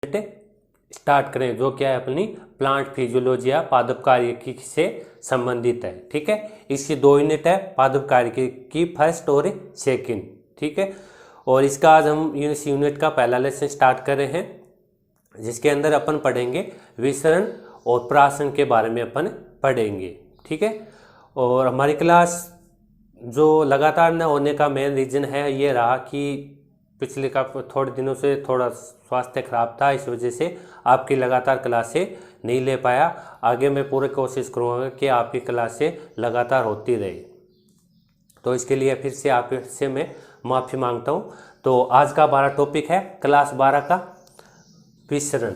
Start करें, जो क्या है अपनी प्लांट फिजियोलॉजी या पादप कार्यकी से संबंधित है। ठीक है, इसकी 2 यूनिट है, पादप कार्यकी की फर्स्ट और सेकंड। ठीक है, और इसका आज हम इस यूनिट का पहला लेसन स्टार्ट कर रहे हैं, जिसके अंदर अपन पढ़ेंगे विसरण और प्राशन के बारे में अपन पढ़ेंगे। ठीक है, और हमारी क्लास जो लगातार न होने का मेन रीज़न है ये रहा कि पिछले का थोड़े दिनों से थोड़ा स्वास्थ्य खराब था, इस वजह से आपकी लगातार क्लासें नहीं ले पाया। आगे मैं पूरी कोशिश करूँगा कि आपकी क्लासें लगातार होती रहे, तो इसके लिए फिर से आपसे मैं माफ़ी मांगता हूँ। तो आज का 12 टॉपिक है क्लास 12 का विसरण।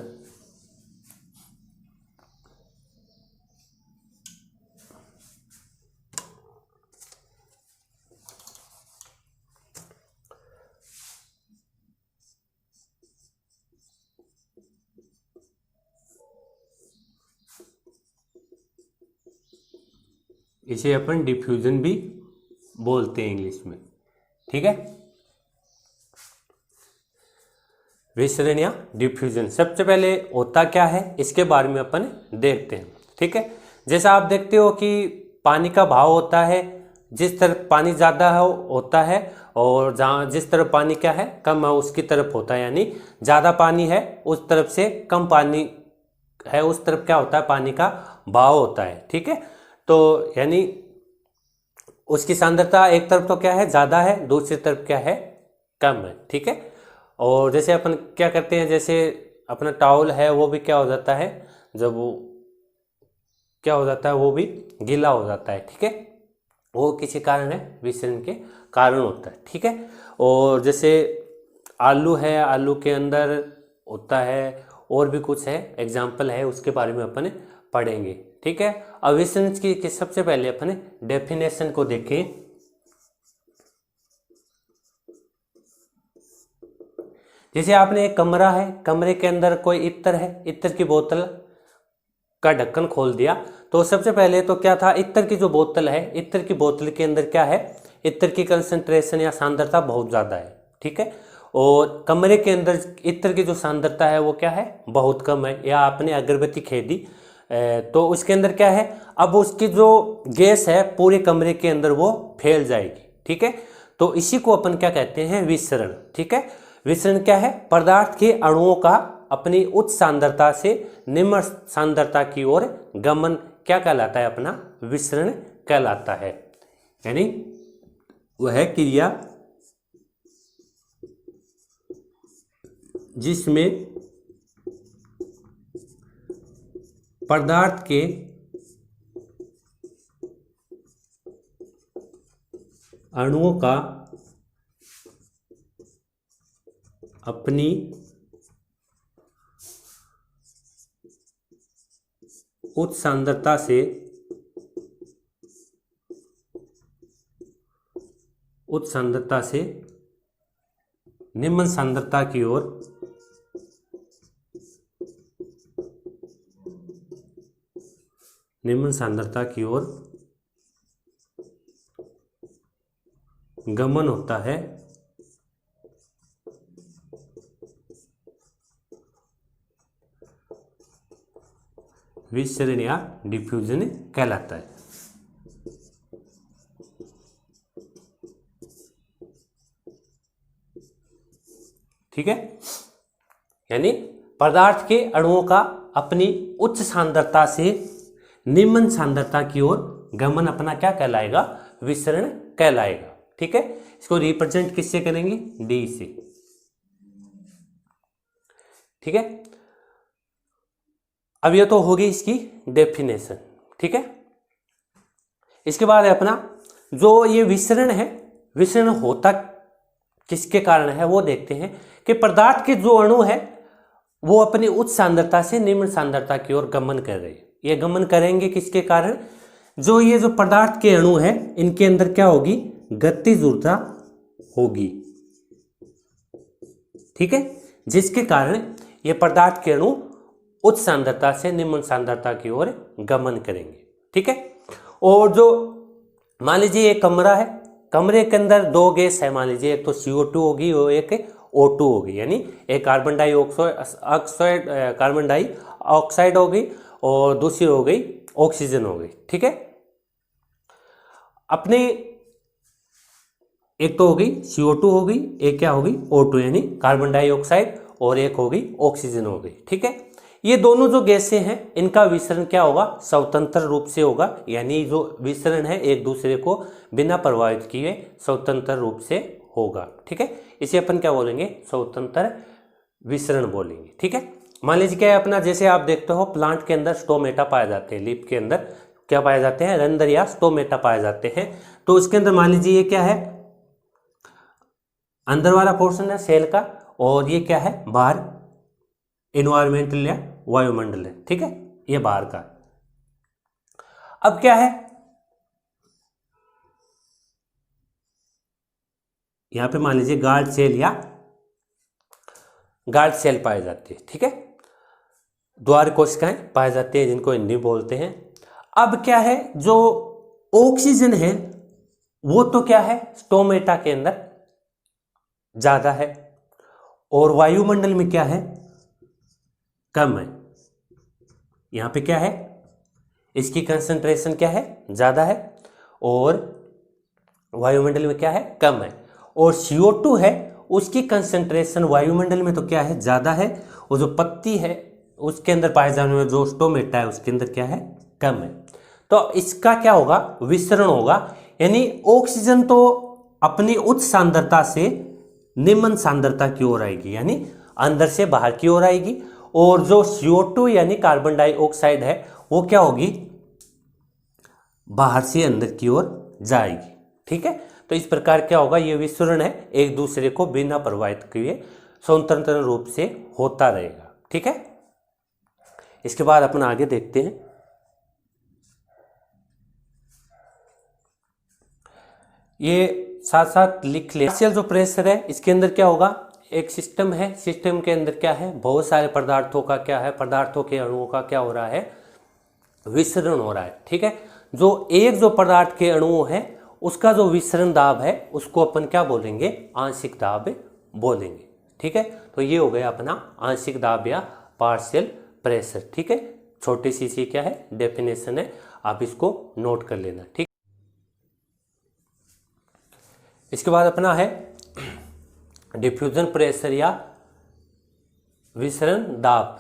इसे अपन डिफ्यूजन भी बोलते हैं इंग्लिश में। ठीक है, विसरण या डिफ्यूजन सबसे पहले होता क्या है इसके बारे में अपन देखते हैं। ठीक है, जैसा आप देखते हो कि पानी का भाव होता है, जिस तरफ पानी ज़्यादा होता है और जहाँ जिस तरफ पानी क्या है कम है उसकी तरफ होता है, यानी ज़्यादा पानी है उस तरफ से कम पानी है उस तरफ क्या होता है पानी का भाव होता है। ठीक है, तो यानी उसकी सांद्रता एक तरफ तो क्या है ज़्यादा है, दूसरी तरफ क्या है कम है। ठीक है, और जैसे अपन क्या करते हैं, जैसे अपना टॉवल है वो भी क्या हो जाता है, जब वो क्या हो जाता है वो भी गीला हो जाता है। ठीक है, वो किसी कारण है विसरण के कारण होता है। ठीक है, और जैसे आलू है, आलू के अंदर होता है और भी कुछ है, एग्जाम्पल है, उसके बारे में अपन पढ़ेंगे। ठीक है, अब विसरण की सबसे पहले अपन डेफिनेशन को देखें। जैसे आपने एक कमरा है, कमरे के अंदर कोई इत्र है, इत्र की बोतल का ढक्कन खोल दिया, तो सबसे पहले तो क्या था, इत्र की जो बोतल है, इत्र की बोतल के अंदर क्या है, इत्र की कंसंट्रेशन या सांद्रता बहुत ज़्यादा है। ठीक है, और कमरे के अंदर इत्र की जो सांद्रता है वो क्या है बहुत कम है। या आपने अगरबत्ती खेदी तो उसके अंदर क्या है, अब उसकी जो गैस है पूरे कमरे के अंदर वो फैल जाएगी। ठीक है, तो इसी को अपन क्या कहते हैं विसरण। ठीक है, विसरण क्या है, पदार्थ के अणुओं का अपनी उच्च सांद्रता से निम्न सांद्रता की ओर गमन क्या कहलाता है, अपना विसरण कहलाता है। यानी वह क्रिया जिसमें पदार्थ के अणुओं का अपनी उच्च सांद्रता से निम्न सांद्रता की ओर गमन होता है, विसरण या डिफ्यूजन कहलाता है। ठीक है, यानी पदार्थ के अणुओं का अपनी उच्च सांद्रता से निम्न सांद्रता की ओर गमन अपना क्या कहलाएगा, विसरण कहलाएगा। ठीक है, इसको रिप्रेजेंट किससे करेंगे, डी से। ठीक है, अब ये तो होगी इसकी डेफिनेशन। ठीक है, इसके बाद है अपना जो ये विसरण है, विसरण होता किसके कारण है वो देखते हैं कि पदार्थ के जो अणु है वो अपनी उच्च सांद्रता से निम्न सांद्रता की ओर गमन कर रहे हैं। ये गमन करेंगे किसके कारण, जो ये जो पदार्थ के अणु है इनके अंदर क्या होगी, गतिज ऊर्जा होगी। ठीक है, जिसके कारण ये पदार्थ के अणु उच्च सांद्रता से निम्न सांद्रता की ओर गमन करेंगे। ठीक है, और जो मान लीजिए एक कमरा है, कमरे के अंदर 2 गैस है, मान लीजिए एक तो CO2 होगी और एक O2 हो गई, यानी एक कार्बन डाइऑक्साइड कार्बन डाइऑक्साइड हो गई और दूसरी हो गई ऑक्सीजन हो गई। ठीक है, अपने एक तो हो गई CO2 हो गई, एक क्या हो गई O2 यानी कार्बन डाइऑक्साइड, और एक हो गई ऑक्सीजन हो गई। ठीक है, ये दोनों जो गैसें हैं इनका विसरण क्या होगा, स्वतंत्र रूप से होगा, यानी जो विसरण है एक दूसरे को बिना प्रभावित किए स्वतंत्र रूप से होगा। ठीक है, इसे अपन क्या बोलेंगे, स्वतंत्र विसरण बोलेंगे। ठीक है, मान लीजिए क्या है अपना, जैसे आप देखते हो प्लांट के अंदर स्टोमेटा पाए जाते हैं, लीफ के अंदर क्या पाए जाते हैं, रंध्र या स्टोमेटा पाए जाते हैं। तो इसके अंदर मान लीजिए ये क्या है, अंदर वाला पोर्शन है सेल का, और ये क्या है बाहर इन्वायरमेंटल या वायुमंडल है। ठीक है, ये बाहर का। अब क्या है, यहां पे मान लीजिए गार्ड सेल या गार्ड सेल पाए जाते हैं। ठीक है, द्वार कोशिकाएं पाए जाती हैं जिनको हिंदी बोलते हैं। अब क्या है, जो ऑक्सीजन है वो तो क्या है स्टोमेटा के अंदर ज्यादा है, और वायुमंडल में क्या है कम है। यहां पे क्या है, इसकी कंसंट्रेशन क्या है ज्यादा है, और वायुमंडल में क्या है कम है। और CO2 है उसकी कंसंट्रेशन वायुमंडल में तो क्या है ज्यादा है, और जो पत्ती है उसके अंदर पाए जाने वाला जो स्टोमेटा है उसके अंदर क्या है कम है। तो इसका क्या होगा, विसरण होगा, यानी ऑक्सीजन तो अपनी उच्च सांद्रता से निम्न सांद्रता की ओर आएगी, यानी अंदर से बाहर की ओर आएगी, और जो CO2 यानी कार्बन डाइऑक्साइड है वो क्या होगी, बाहर से अंदर की ओर जाएगी। ठीक है, तो इस प्रकार क्या होगा, ये विसरण है एक दूसरे को बिना प्रभावित किए स्वतंत्र रूप से होता रहेगा। ठीक है, इसके बाद अपन आगे देखते हैं। ये साथ साथ लिख ले, पार्शियल जो प्रेशर है इसके अंदर क्या होगा, एक सिस्टम है, सिस्टम के अंदर क्या है बहुत सारे पदार्थों का क्या है, पदार्थों के अणुओं का क्या हो रहा है, विसरण हो रहा है। ठीक है, जो पदार्थ के अणु है उसका जो विसरण दाब है उसको अपन क्या बोलेंगे, आंशिक दाब बोलेंगे। ठीक है, तो ये हो गया अपना आंशिक दाब या पार्शियल प्रेशर। ठीक है, छोटी सी क्या है डेफिनेशन है, आप इसको नोट कर लेना। ठीक, इसके बाद अपना है डिफ्यूजन प्रेशर या विसरण दाब।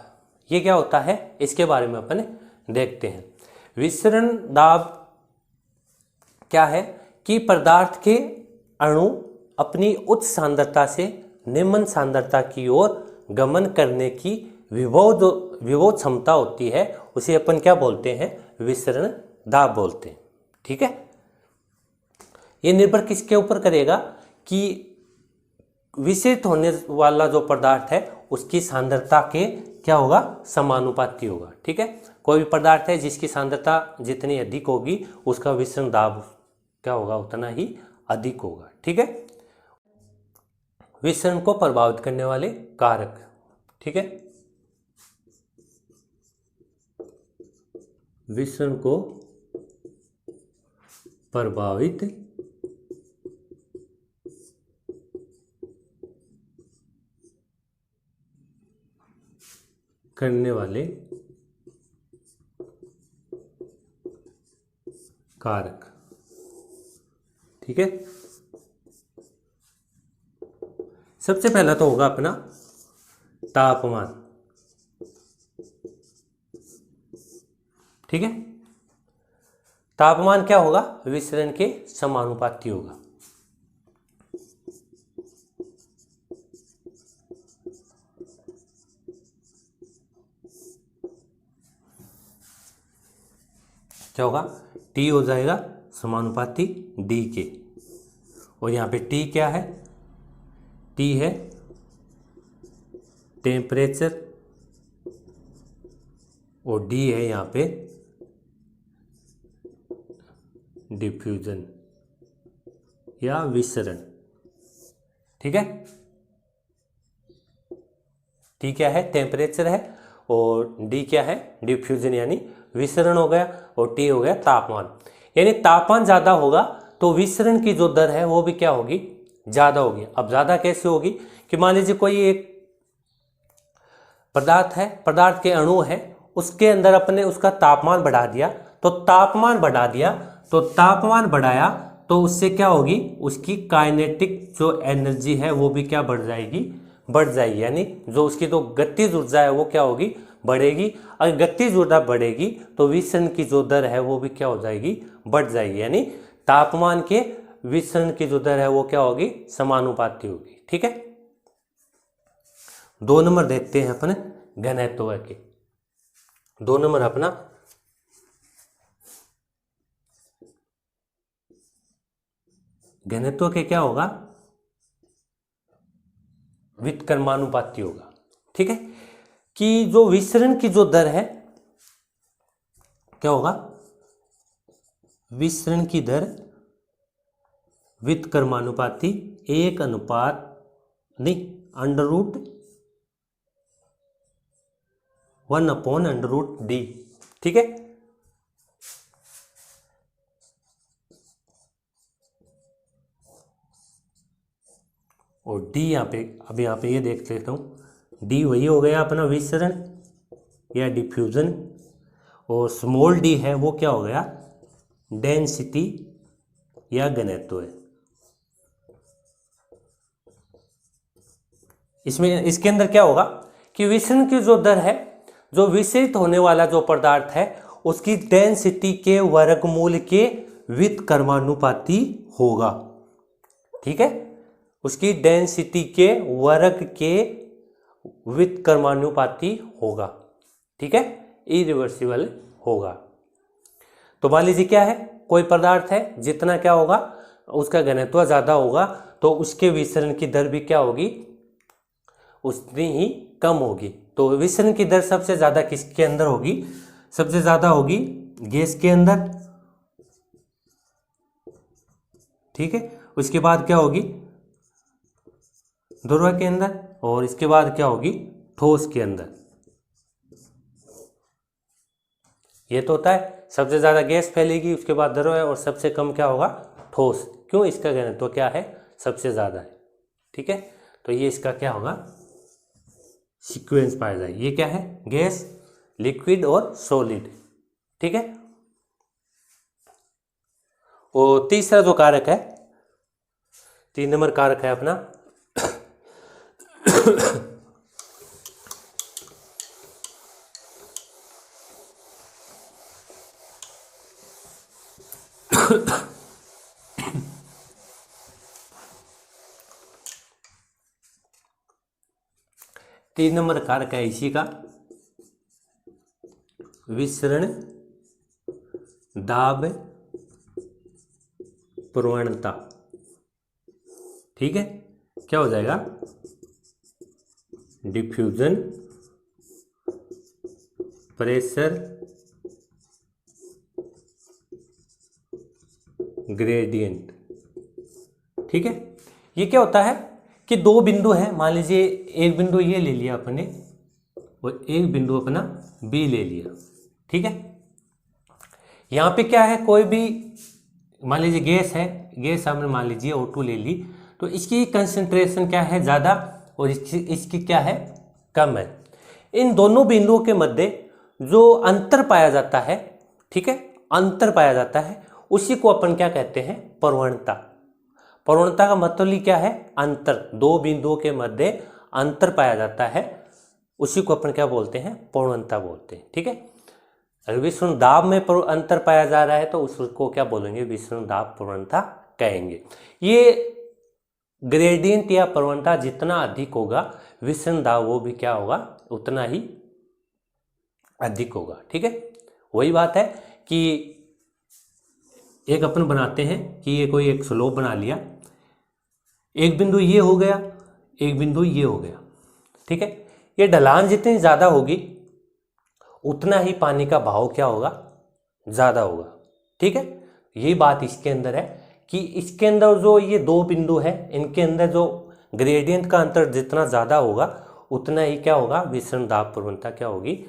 ये क्या होता है इसके बारे में अपन देखते हैं। विसरण दाब क्या है कि पदार्थ के अणु अपनी उच्च सांद्रता से निम्न सांद्रता की ओर गमन करने की विभव क्षमता होती है, उसे अपन क्या बोलते हैं, विसरण दाब बोलते हैं। ठीक है, ये निर्भर किसके ऊपर करेगा कि विसरित होने वाला जो पदार्थ है उसकी सांद्रता के क्या होगा, समानुपाती होगा। ठीक है, कोई भी पदार्थ है जिसकी सांद्रता जितनी अधिक होगी उसका विसरण दाब क्या होगा, उतना ही अधिक होगा। ठीक है, विसरण को प्रभावित करने वाले कारक। ठीक है, विसरण को प्रभावित करने वाले कारक। ठीक है, सबसे पहला तो होगा अपना तापमान। ठीक है, तापमान क्या होगा, विसरण के समानुपाती होगा। क्या होगा, T हो जाएगा समानुपाती D के, और यहाँ पे T क्या है, T है टेम्परेचर, और D है यहाँ पे डिफ्यूजन या विसरण। ठीक है, T क्या है, टेम्परेचर है, और D क्या है, डिफ्यूजन यानी विसरण हो गया, और T हो गया तापमान। यानी तापमान ज़्यादा होगा तो विसरण की जो दर है वो भी क्या होगी, ज़्यादा होगी। अब ज़्यादा कैसे होगी कि मान लीजिए कोई एक पदार्थ है, पदार्थ के अणु है, उसके अंदर अपने उसका तापमान बढ़ा दिया, तो तापमान बढ़ा दिया, तो तापमान बढ़ाया तो उससे क्या होगी, उसकी काइनेटिक जो एनर्जी है वो भी क्या बढ़ जाएगी, बढ़ जाएगी। यानी जो उसकी तो गतिज ऊर्जा है वो क्या होगी, बढ़ेगी। अगर गतिज ऊर्जा बढ़ेगी तो विसरण की जो दर है वो भी क्या हो जाएगी, बढ़ जाएगी। यानी तापमान के विसरण की जो दर है वो क्या होगी, समानुपाती होगी। ठीक है। 2 नंबर देखते हैं अपने घनत्व के। 2 नंबर अपना घनत्व के क्या होगा, व्युत्क्रमानुपाती होगा। ठीक है, कि जो विसरण की जो दर है क्या होगा, विसरण की दर व्युत्क्रमानुपाती 1 नहीं √1/√d। ठीक है। और d यहाँ पे, अब यहाँ पे ये देख लेता हूँ, d वही हो गया अपना विसरण या डिफ्यूजन, और स्मॉल d है वो क्या हो गया, डेंसिटी या घनत्व है। इसमें इसके अंदर क्या होगा कि विसरण की जो दर है, जो विसरित होने वाला जो पदार्थ है उसकी डेंसिटी के वर्गमूल के व्युत्क्रमानुपाती होगा। ठीक है, उसकी डेंसिटी के वर्ग के व्युत्क्रमानुपाती होगा। ठीक है, इरिवर्सिबल होगा। तो मान लीजिए क्या है, कोई पदार्थ है, जितना क्या होगा उसका घनत्व ज्यादा होगा तो उसके विसरण की दर भी क्या होगी, उतनी ही कम होगी। तो विसरण की दर सबसे ज्यादा किसके अंदर होगी, सबसे ज्यादा होगी गैस के अंदर। ठीक है, उसके बाद क्या होगी, द्रव के अंदर, और इसके बाद क्या होगी, ठोस के अंदर। ये तो होता है सबसे ज्यादा गैस फैलेगी, उसके बाद द्रव है, और सबसे कम क्या होगा, ठोस। क्यों, इसका घनत्व क्या है, सबसे ज्यादा है। ठीक है, तो ये इसका क्या होगा, सीक्वेंस पाया जाए। ये क्या है, गैस, लिक्विड और सॉलिड। ठीक है। और तीसरा जो कारक है, 3 नंबर कारक है अपना तीन नंबर कारक है इसी का विसरण दाब प्रवणता। ठीक है, क्या हो जाएगा, डिफ्यूजन प्रेशर ग्रेडियंट। ठीक है, ये क्या होता है कि 2 बिंदु है, मान लीजिए एक बिंदु ये ले लिया अपने और एक बिंदु अपना बी ले लिया। ठीक है, यहां पे क्या है, कोई भी मान लीजिए गैस है, गैस हमने मान लीजिए O2 ले ली, तो इसकी कंसंट्रेशन क्या है, ज़्यादा, और इसकी क्या है, कम है। इन दोनों बिंदुओं के मध्य जो अंतर पाया जाता है, ठीक है, अंतर पाया जाता है, उसी को अपन क्या कहते हैं, प्रवणता। प्रवणता का मतलब ही क्या है, अंतर। 2 बिंदुओं के मध्य अंतर पाया जाता है, उसी को अपन क्या बोलते हैं, प्रवणता बोलते हैं। ठीक है, अगर विसरण दाब में अंतर पाया जा रहा है तो उसको क्या बोलेंगे, विसरण दाब प्रवणता कहेंगे। ये ग्रेडियंट या प्रवणता जितना अधिक होगा, विसरण दाब वो भी क्या होगा, उतना ही अधिक होगा। ठीक है, वही बात है कि एक अपन बनाते हैं कि ये कोई एक स्लोप बना लिया, एक बिंदु ये हो गया, एक बिंदु ये हो गया। ठीक है, ये ढलान जितनी ज़्यादा होगी उतना ही पानी का बहाव क्या होगा, ज़्यादा होगा। ठीक है, यही बात इसके अंदर है कि इसके अंदर जो ये 2 बिंदु है, इनके अंदर जो ग्रेडियंट का अंतर जितना ज़्यादा होगा उतना ही क्या होगा, विसरण दाब प्रवणता क्या होगी,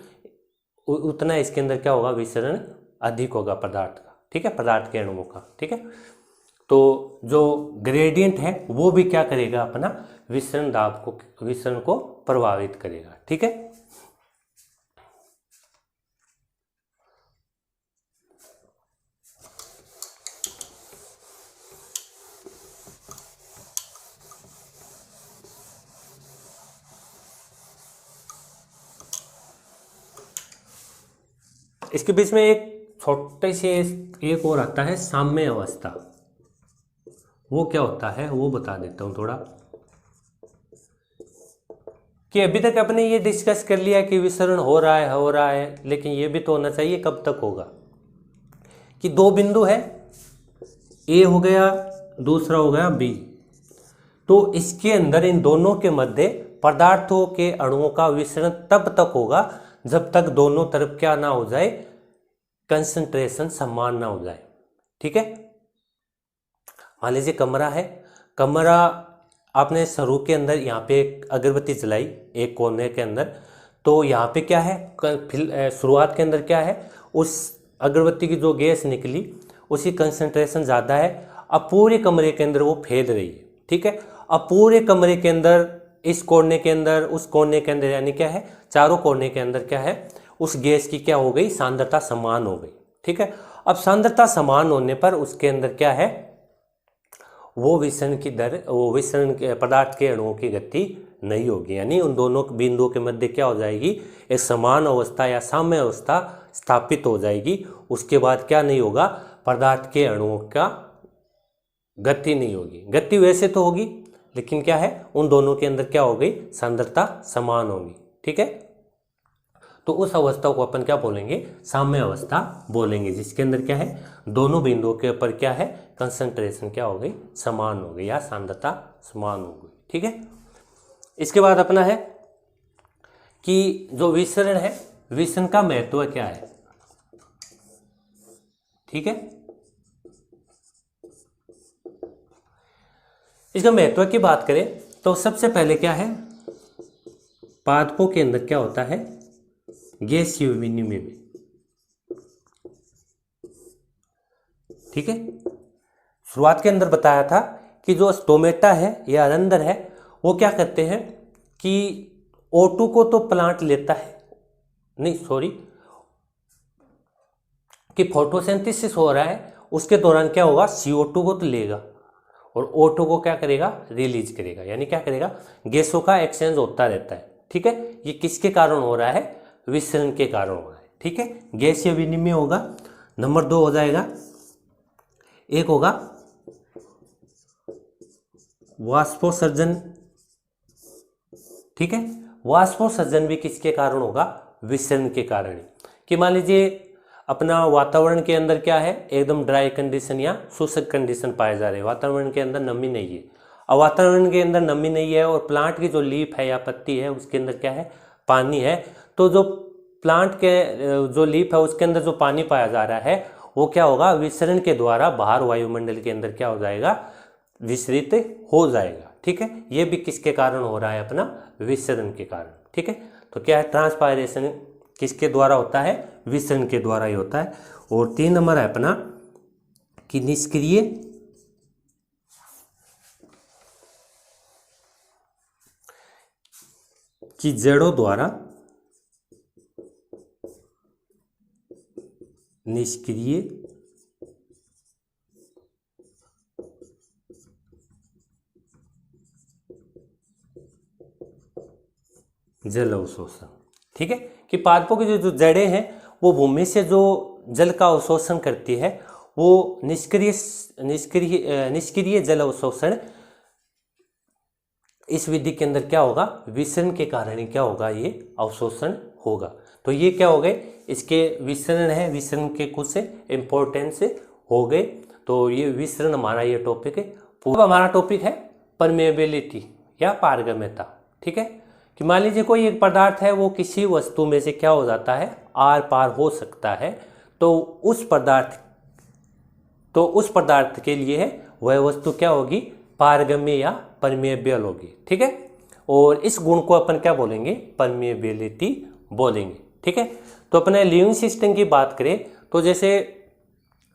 उतना इसके अंदर क्या होगा, विसरण अधिक होगा पदार्थ का। ठीक है, पदार्थ के अणुओं का। ठीक है, तो जो ग्रेडियंट है वो भी क्या करेगा, अपना विसरण को प्रभावित करेगा। ठीक है। इसके बीच में एक छोटे से एक और आता है साम्य अवस्था। वो क्या होता है वो बता देता हूं थोड़ा, कि अभी तक अपने ये डिस्कस कर लिया कि विसरण हो रहा है, लेकिन ये भी तो होना चाहिए कब तक होगा, कि दो बिंदु है, ए हो गया, दूसरा हो गया बी, तो इसके अंदर इन दोनों के मध्य पदार्थों के अणुओं का विसरण तब तक होगा जब तक दोनों तरफ क्या ना हो जाए, कंसंट्रेशन समान ना हो जाए। ठीक है। मान लीजिए कमरा है, कमरा आपने शुरू के अंदर यहाँ पे एक अगरबत्ती जलाई एक कोने के अंदर, तो यहाँ पे क्या है, शुरुआत के अंदर क्या है, उस अगरबत्ती की जो गैस निकली उसकी कंसंट्रेशन ज़्यादा है, अब पूरे कमरे के अंदर वो फैल रही है। ठीक है। अब पूरे कमरे के अंदर, इस कोने के अंदर, उस कोने के अंदर, यानी क्या है, चारों कोने के अंदर क्या है, उस गैस की क्या हो गई, सांद्रता समान हो गई। ठीक है। अब सांद्रता समान होने पर उसके अंदर क्या है, वो विसरण की दर, वो विसरण के पदार्थ के अणुओं की गति नहीं होगी, यानी उन दोनों बिंदुओं के मध्य क्या हो जाएगी, एक समान अवस्था या साम्य अवस्था स्थापित हो जाएगी। उसके बाद क्या नहीं होगा, पदार्थ के अणुओं का गति नहीं होगी। गति वैसे तो होगी, लेकिन क्या है, उन दोनों के अंदर क्या हो गई, सांद्रता समान होगी। ठीक है। तो उस अवस्था को अपन क्या बोलेंगे, साम्य अवस्था बोलेंगे, जिसके अंदर क्या है, दोनों बिंदुओं के ऊपर क्या है, कंसंट्रेशन क्या हो गई, समान हो गई या सांद्रता समान हो गई। ठीक है। इसके बाद अपना है कि जो विसरण है, विसरण का महत्व क्या है। ठीक है। इसका महत्व की बात करें तो सबसे पहले क्या है, पादपों के अंदर क्या होता है, गैसीय विनिमय में। ठीक है। शुरुआत के अंदर बताया था कि जो स्टोमेटा है या अरंदर है, वो क्या करते हैं कि O2 को तो प्लांट लेता है, नहीं सॉरी, कि फोटोसिंथेसिस हो रहा है, उसके दौरान क्या होगा, CO2 को तो लेगा और O2 को क्या करेगा, रिलीज करेगा, यानी क्या करेगा, गैसों का एक्सचेंज होता रहता है। ठीक है। ये किसके कारण हो रहा है, विसरण के कारण हो रहा है। ठीक है। गैसीय विनिमय होगा। नंबर 2 हो जाएगा, एक होगा वाष्पोत्सर्जन। ठीक है। वाष्पोत्सर्जन भी किसके कारण होगा, विसरण के कारण। कि मान लीजिए अपना वातावरण के अंदर क्या है, एकदम ड्राई कंडीशन या शुष्क कंडीशन पाए जा रहे हैं, वातावरण के अंदर नमी नहीं है। अब वातावरण के अंदर नमी नहीं है और प्लांट की जो लीफ है या पत्ती है उसके अंदर क्या है, पानी है, तो जो प्लांट के जो लीफ है उसके अंदर जो पानी पाया जा रहा है वो क्या होगा, विसरण के द्वारा बाहर वायुमंडल के अंदर क्या हो जाएगा, विसरित हो जाएगा। ठीक है। ये भी किसके कारण हो रहा है, अपना विसरण के कारण। ठीक है। तो क्या है, ट्रांसपायरेशन किसके द्वारा होता है, विसरण के द्वारा ही होता है। और 3 नंबर है अपना कि निष्क्रिय की जड़ों द्वारा, निष्क्रिय जल अवशोषण। ठीक है। कि पादपों की जो जड़ें हैं वो भूमि से जो जल का अवशोषण करती है, वो निष्क्रिय जल अवशोषण, इस विधि के अंदर क्या होगा, विसरण के कारण ही क्या होगा, ये अवशोषण होगा। तो ये क्या हो गए, इसके विसरण है, विसरण के कुछ इंपॉर्टेंस हो गए। तो ये विसरण हमारा ये टॉपिक है। पूरा हमारा टॉपिक है परमेबिलिटी या पारगम्यता। ठीक है। कि मान लीजिए कोई एक पदार्थ है, वो किसी वस्तु में से क्या हो जाता है, आर पार हो सकता है, तो उस पदार्थ के लिए है वह वस्तु क्या होगी, पारगम्य या परमेबल होगी। ठीक है। और इस गुण को अपन क्या बोलेंगे, परमेबिलिटी बोलेंगे। ठीक है। तो अपने लिविंग सिस्टम की बात करें तो जैसे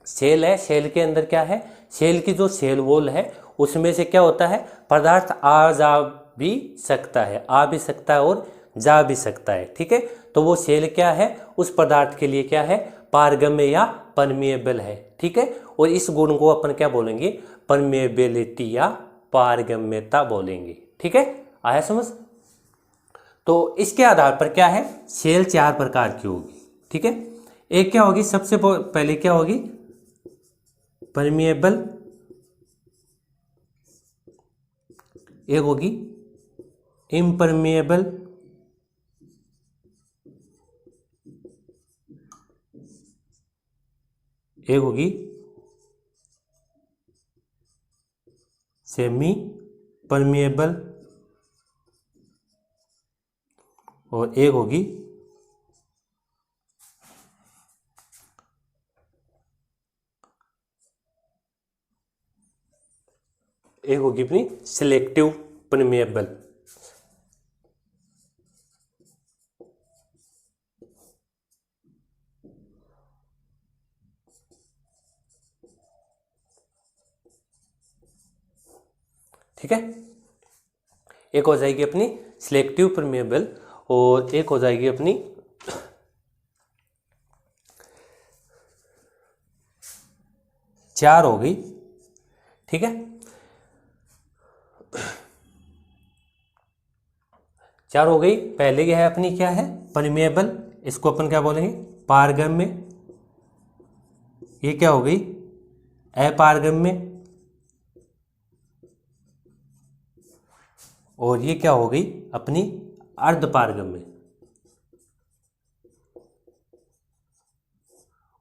सेल है, सेल के अंदर क्या है सेल की जो सेल वॉल है उसमें से क्या होता है, पदार्थ आ जा भी सकता है, आ भी सकता है और जा भी सकता है। ठीक है, तो वो सेल क्या है, उस पदार्थ के लिए क्या है, पारगम्य या परमिएबल है। ठीक है, और इस गुण को अपन क्या बोलेंगे, परमिएबिलिटी या पारगम्यता बोलेंगे। ठीक है, आया समझ। तो इसके आधार पर क्या है, सेल 4 प्रकार की होगी। ठीक है, एक क्या होगी, सबसे पहले क्या होगी, परमिएबल, एक होगी इम्परमिएबल, एक होगी सेमी परमिएबल और एक होगी अपनी सिलेक्टिव परमिएबल। ठीक है, एक हो जाएगी अपनी सिलेक्टिव परमिएबल और एक हो जाएगी अपनी चार हो गई। ठीक है, चार हो गई। पहले क्या है अपनी, क्या है, परमिएबल, इसको अपन क्या बोलेंगे, पारगम्य। ये क्या हो गई, अपारगम्य, और ये क्या हो गई अपनी अर्धपारगम्य,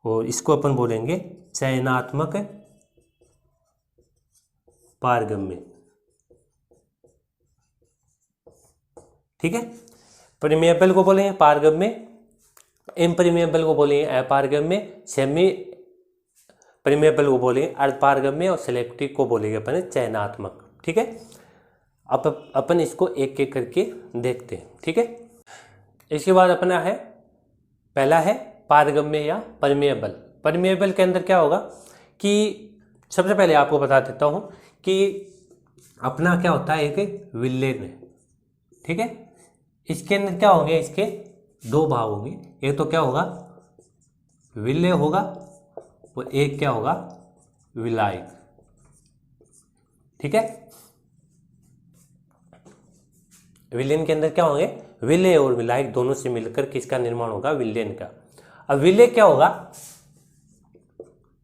और इसको अपन बोलेंगे चयनात्मक पारगम्य। ठीक है, परमिएबल को बोलेंगे पारगम्य, इम्परमिएबल को बोलेंगे अपारगम्य, सेमी परमिएबल को बोलेंगे अर्धपारगम्य और सिलेक्टिव को बोलेंगे अपन चयनात्मक। ठीक है, अब अपन इसको एक एक करके देखते हैं। ठीक है, इसके बाद अपना है, पहला है पारगम्य या परमिएबल। परमिएबल के अंदर क्या होगा कि सबसे पहले आपको बता देता हूं कि अपना क्या होता है, एक विलेन है। ठीक है, इसके अंदर क्या होंगे, इसके दो भाग होंगे, एक तो क्या होगा, विलेय होगा और एक क्या होगा, विलायक। ठीक है, विलेन के अंदर क्या होंगे, विलेय और विलायक दोनों से मिलकर किसका निर्माण होगा, विलेन का। अब विलेय क्या होगा,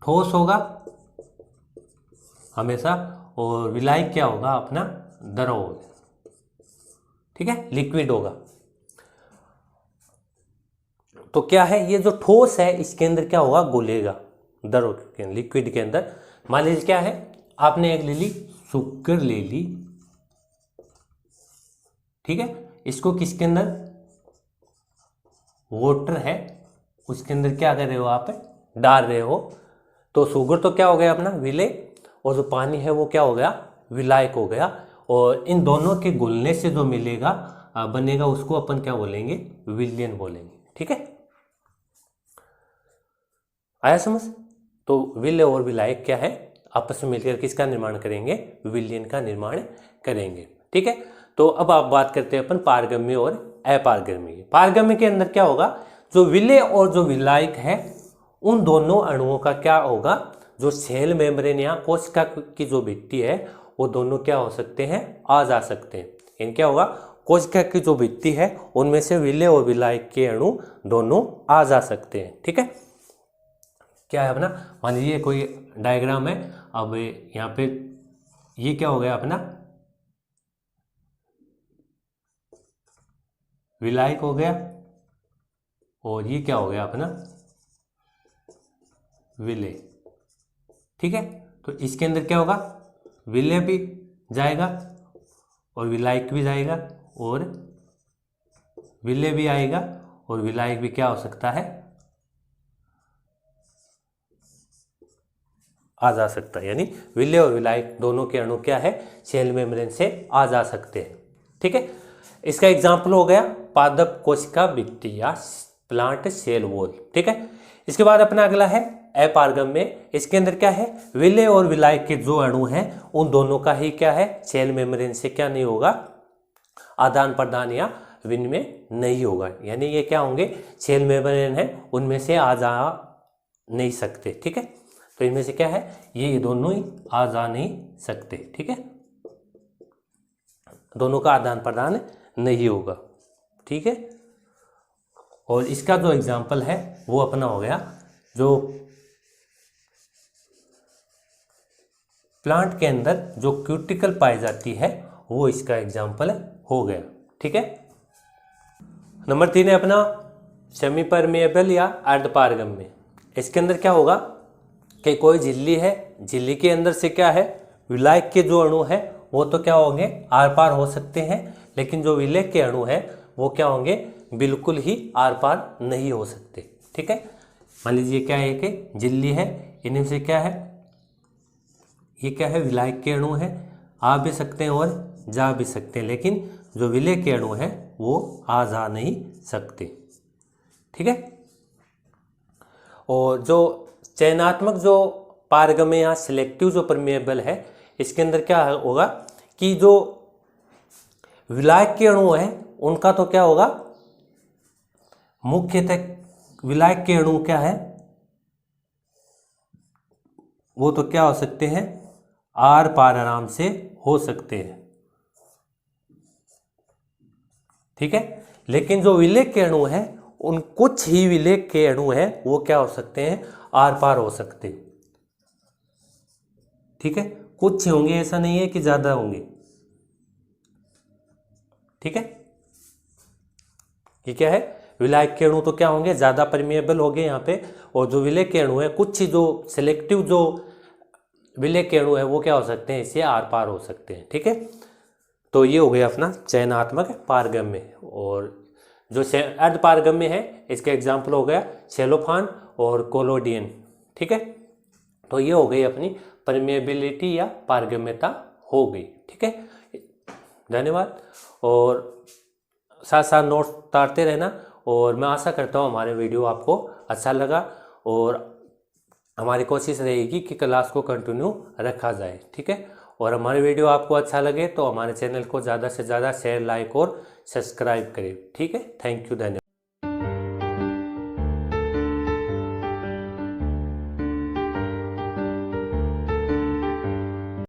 ठोस होगा हमेशा, और विलायक क्या होगा, अपना द्रव होगा। ठीक है, लिक्विड होगा। तो क्या है, ये जो ठोस है इसके अंदर क्या होगा, घुलेगा द्रव के लिक्विड के अंदर। मान लीजिए क्या है, आपने एक ले ली शुगर ले ली। ठीक है, इसको किसके अंदर, वाटर है उसके अंदर क्या कर रहे हो आप, डाल रहे हो। तो शुगर तो क्या हो गया अपना विलेय, और जो पानी है वो क्या हो गया, विलायक हो गया। और इन दोनों के घुलने से जो मिलेगा बनेगा उसको अपन क्या बोलेंगे, विलयन बोलेंगे। ठीक है, आया समझ। तो विलेय और विलायक क्या है, आपस में मिलकर किसका निर्माण करेंगे, विलयन का निर्माण करेंगे। ठीक है, तो अब आप बात करते हैं अपन पारगम्य और अपारगम्य। पारगम्य के अंदर क्या होगा, जो विलेय और जो विलायक है उन दोनों अणुओं का क्या होगा, जो सेल मेम्ब्रेन या कोशिका की जो भित्ति है वो दोनों क्या हो सकते हैं, आ जा सकते हैं। इन क्या होगा, कोशिका की जो भित्ति है उनमें से विलेय और विलायक के अणु दोनों आ जा सकते हैं। ठीक है, क्या है अपना, मान लीजिए कोई डायग्राम है। अब यहाँ पे ये क्या हो गया अपना, विलायक हो गया, और ये क्या हो गया अपना, विलेय। ठीक है, तो इसके अंदर क्या होगा, विलेय भी जाएगा और विलायक भी जाएगा, और विलेय भी आएगा और विलायक भी क्या हो सकता है, आ जा सकता है। यानी विलेय और विलायक दोनों के अणु क्या है, सेल मेम्ब्रेन से आ जा सकते हैं। ठीक है, इसका एग्जाम्पल हो गया पादप कोशिका भित्ति या प्लांट सेल वॉल। ठीक है, इसके बाद अपना अगला है अपारगम्य, इसके अंदर क्या है, विलय और विलायक के जो अणु हैं उन दोनों का ही क्या है, सेल मेम्ब्रेन से क्या नहीं होगा, आदान प्रदान या विनिमय नहीं होगा। यानी ये क्या होंगे, सेल मेम्ब्रेन है उनमें से आ जा नहीं सकते। ठीक है, तो इनमें से क्या है, ये दोनों ही आ जा नहीं सकते। ठीक है, दोनों का आदान प्रदान नहीं होगा। ठीक है, और इसका जो एग्जाम्पल है वो अपना हो गया, जो प्लांट के अंदर जो क्यूटिकल पाई जाती है वो इसका एग्जाम्पल हो गया। ठीक है, नंबर 3 है अपना सेमी परमेएबल या अर्धपारगम्य। इसके अंदर क्या होगा कि कोई झिल्ली है, झिल्ली के अंदर से क्या है, विलायक के जो अणु है वो तो क्या होंगे, आर पार हो सकते हैं, लेकिन जो विलय के अणु है वो क्या होंगे, बिल्कुल ही आर पार नहीं हो सकते। ठीक है, मान लीजिए क्या है कि झिल्ली है, इनमें से क्या है, ये क्या है, विलायक के अणु है, आ भी सकते हैं और जा भी सकते हैं, लेकिन जो विलय के अणु है वो आ जा नहीं सकते। ठीक है, और जो चयनात्मक जो पारगम्य या सिलेक्टिव जो परमेएबल है, इसके अंदर क्या होगा कि जो विलायक के अणु है उनका तो क्या होगा, मुख्यतः विलायक के अणु क्या है, वो तो क्या हो सकते हैं, आर पार आराम से हो सकते हैं। ठीक है, लेकिन जो विलय के अणु है, उन कुछ ही विलय के अणु है वो क्या हो सकते हैं, आर पार हो सकते हैं। ठीक है, कुछ ही होंगे, ऐसा नहीं है कि ज्यादा होंगे। ठीक है, ये क्या है, विलायक के अणु तो क्या होंगे, ज्यादा परमेएबल हो गए यहाँ पे, और जो विलय के अणु है, कुछ ही जो सिलेक्टिव जो विलय के अणु है वो क्या हो सकते हैं, इससे आर पार हो सकते हैं। ठीक है, तो ये हो गया अपना चयनात्मक पारगम्य। और जो अर्धपारगम्य है, इसका एग्जाम्पल हो गया सेलोफान और कोलोडियन। ठीक है, तो ये हो गई अपनी परमेबिलिटी या पारगम्यता हो गई। ठीक है, धन्यवाद, और साथ साथ नोट्स उतारते रहना, और मैं आशा करता हूँ हमारे वीडियो आपको अच्छा लगा, और हमारी कोशिश रहेगी कि क्लास को कंटिन्यू रखा जाए। ठीक है, और हमारे वीडियो आपको अच्छा लगे तो हमारे चैनल को ज़्यादा से ज़्यादा शेयर, लाइक और सब्सक्राइब करें। ठीक है, थैंक यू, धन्यवाद।